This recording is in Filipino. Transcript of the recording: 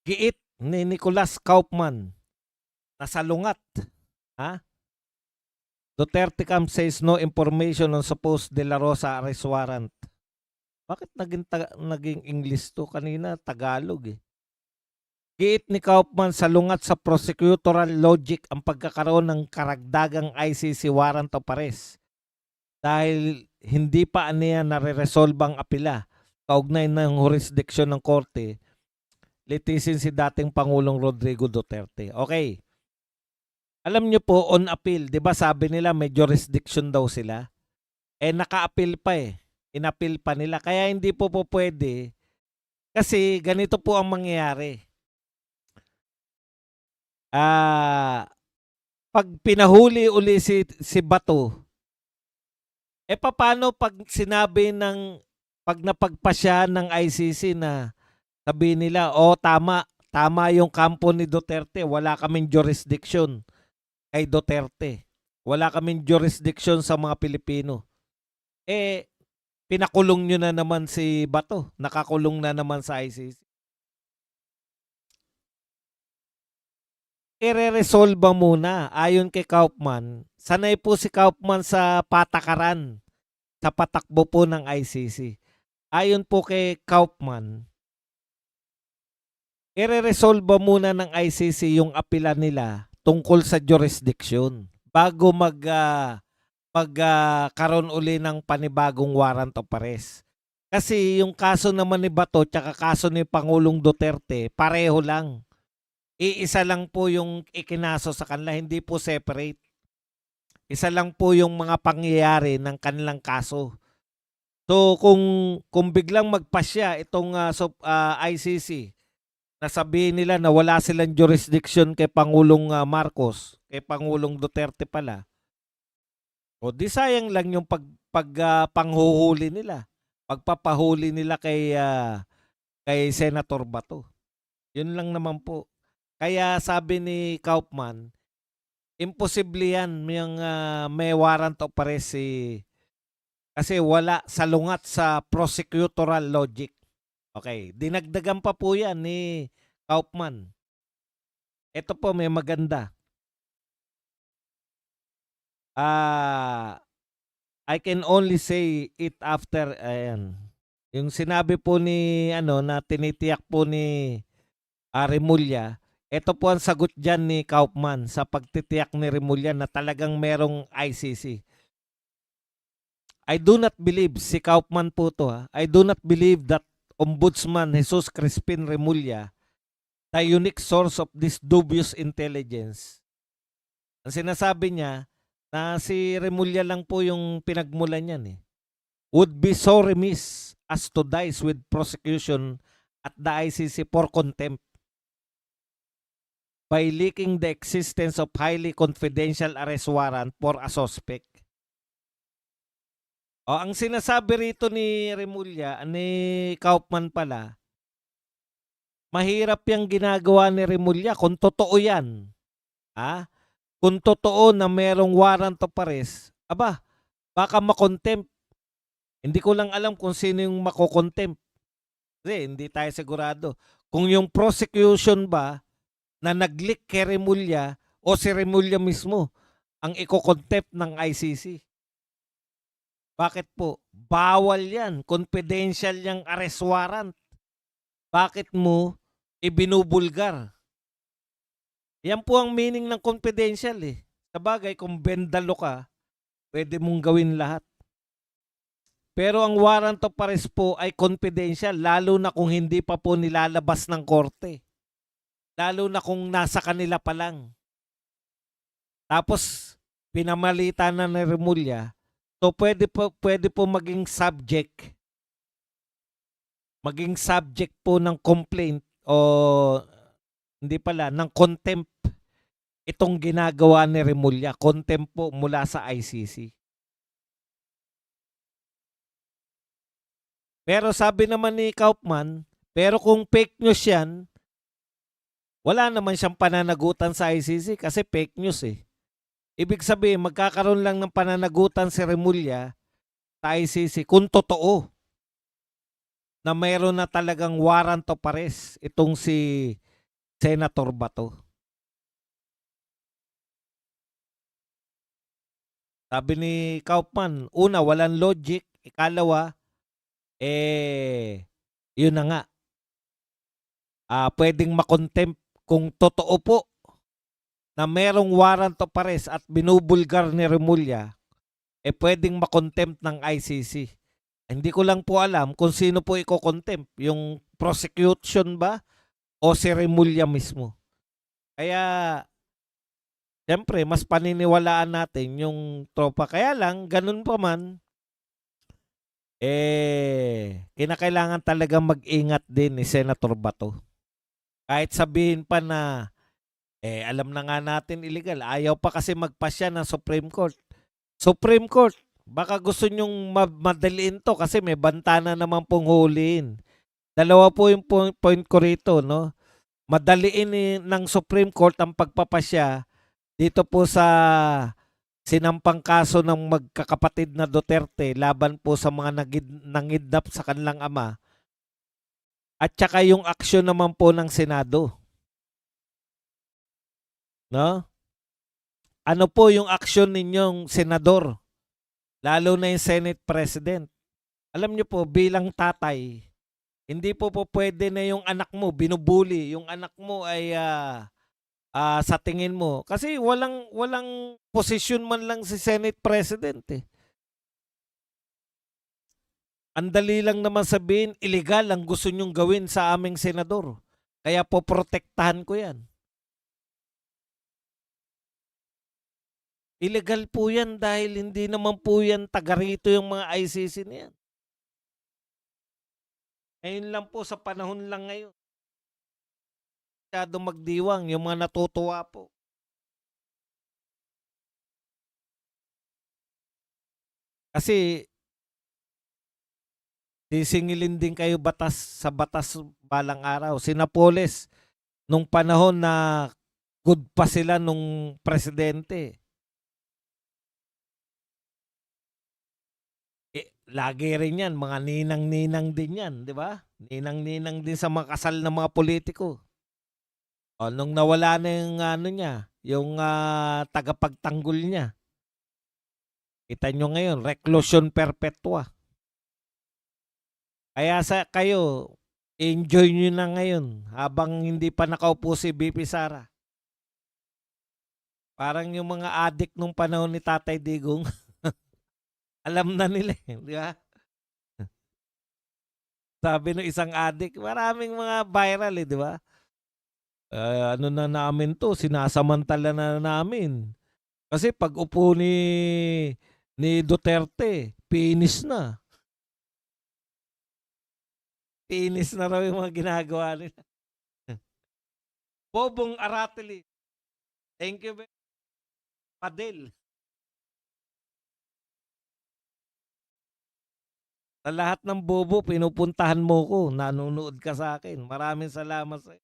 Giit ni Nicolas Kaufman na salungat. Ha? Duterte camp says no information on supposed De La Rosa arrest warrant. Bakit naging English to? Kanina Tagalog eh. Giit ni Kaufman salungat sa prosecutorial logic ang pagkakaroon ng karagdagang ICC warrant of arrest dahil hindi pa aniya nare-resolve ang apela kaugnay ng jurisdiction ng korte, litisin si dating Pangulong Rodrigo Duterte. Okay. Alam nyo po, on appeal, di ba sabi nila may jurisdiction daw sila? Naka-appeal pa eh. In-appeal pa nila. Kaya hindi po pwede. Kasi ganito po ang mangyayari. Pag pinahuli uli si Bato, paano pag sinabi pag napagpasya ng ICC na sabi nila, tama yung kampo ni Duterte, wala kaming jurisdiction kay Duterte. Wala kaming jurisdiction sa mga Pilipino. Pinakulong nyo na naman si Bato. Nakakulong na naman sa ICC. Ire-resolve muna ayon kay Kaufman. Sanay po si Kaufman sa patakaran, sa patakbo po ng ICC. Ayon po kay Kaufman, ire-resolve muna ng ICC yung apela nila tungkol sa jurisdiction bago magkaroon uli ng panibagong warrant of arrest. Kasi yung kaso naman ni Bato tsaka kaso ni Pangulong Duterte, pareho lang. Iisa lang po yung ikinaso sa kanila, hindi po separate. Isa lang po yung mga pangyayari ng kanilang kaso. So kung biglang magpasya itong ICC, nasabihin nila na wala silang jurisdiction kay Pangulong Marcos, kay Pangulong Duterte pala, o di sayang lang yung panghuhuli nila, pagpapahuli nila kay Senator Bato. Yun lang naman po. Kaya sabi ni Kaufman, imposible yan yung may warrant of arrest kasi wala salungat sa prosecutorial logic. Okay, dinagdagan pa po yan ni Kaufman. Ito po may maganda. I can only say it after, ayan. Yung sinabi po ni, na tinitiyak po ni Remulla, ito po ang sagot dyan ni Kaufman sa pagtitiyak ni Remulla na talagang merong ICC. I do not believe, si Kaufman po to I do not believe that Ombudsman Jesus Crispin Remulla, the unique source of this dubious intelligence. Ang sinasabi niya, na si Remulla lang po yung pinagmulan niyan would be so remiss as to dice with prosecution at the ICC for contempt by leaking the existence of highly confidential arrest warrant for a suspect. Ang sinasabi rito ni Remulla, ni Kaufman pala, mahirap yung ginagawa ni Remulla kung totoo yan. Kung totoo na merong warrant of arrest, baka makontempt. Hindi ko lang alam kung sino yung makokontempt. Kasi hindi tayo sigurado. Kung yung prosecution ba na nag-leak kay Remulla o si Remulla mismo ang iko-contempt ng ICC. Bakit po? Bawal yan. Confidential yung arrest warrant. Bakit mo ibinubulgar? Yan po ang meaning ng confidential Sabagay, kung bendalo ka, pwede mong gawin lahat. Pero ang warrant of arrest po ay confidential, lalo na kung hindi pa po nilalabas ng korte. Lalo na kung nasa kanila pa lang. Tapos, pinamalita na ni Remulla, so pwede po maging subject po ng complaint o hindi pala, ng contempt itong ginagawa ni Remulla. Contempt po mula sa ICC. Pero sabi naman ni Kaufman, pero kung fake news yan, wala naman siyang pananagutan sa ICC kasi fake news Ibig sabihin, magkakaroon lang ng pananagutan si Remulla sa ICC kung totoo na mayroon na talagang warrant of arrest itong si Senator Bato. Sabi ni Kaufman, una, walang logic. Ikalawa, yun na nga, pwedeng makontempt kung totoo po na merong warrant of arrest at binubulgar ni Remulla, pwedeng makontempt ng ICC. Hindi ko lang po alam kung sino po iko-contempt, yung prosecution ba o si Remulla mismo. Kaya, siyempre, mas paniniwalaan natin yung tropa. Kaya lang, ganun pa man, kinakailangan talagang mag-ingat din ni Senator Bato. Kahit sabihin pa na, alam na nga natin illegal. Ayaw pa kasi magpasya ng Supreme Court. Supreme Court, baka gusto nyong madaliin to kasi may banta na naman pong huliin. Dalawa po yung point ko rito, no? Madaliin ng Supreme Court ang pagpapasya dito po sa sinampang kaso ng magkakapatid na Duterte laban po sa mga nangidnap sa kanilang ama. At saka yung aksyon naman po ng Senado. No? Ano po yung aksyon ninyong senador? Lalo na yung Senate President. Alam niyo po, bilang tatay, hindi po pwede na yung anak mo binubuli. Yung anak mo ay sa tingin mo. Kasi walang posisyon man lang si Senate President eh. Ang dali lang naman sabihin, illegal ang gusto nyong gawin sa aming senador. Kaya po protektahan ko yan. Illegal po yan dahil hindi naman po yan taga rito yung mga ICC na yan. Ngayon lang po, sa panahon lang ngayon. Masyado magdiwang, yung mga natutuwa po. Kasi sisingilin din kayo sa batas balang araw. Si Napoles, nung panahon na good pa sila nung presidente, lagi rin yan, mga ninang-ninang din yan, di ba? Ninang-ninang din sa mga kasal ng mga politiko. O, nung nawala na yung ano niya, yung tagapagtanggol niya, kita nyo ngayon, reclusion perpetua. Kaya kayo, enjoy nyo na ngayon habang hindi pa nakaupo si BP Sara. Parang yung mga adik nung panahon ni Tatay Digong, alam na nila eh, di ba? Sabi ng isang adik, maraming mga viral eh, di ba? Ano na namin to, sinasamantala na namin. Kasi pag upo ni Duterte, finish na. Finish na raw yung mga ginagawa nila. Bobong Aratili. Thank you, Padel. Sa lahat ng bobo, pinupuntahan mo ko. Nanonood ka sa akin. Maraming salamat sa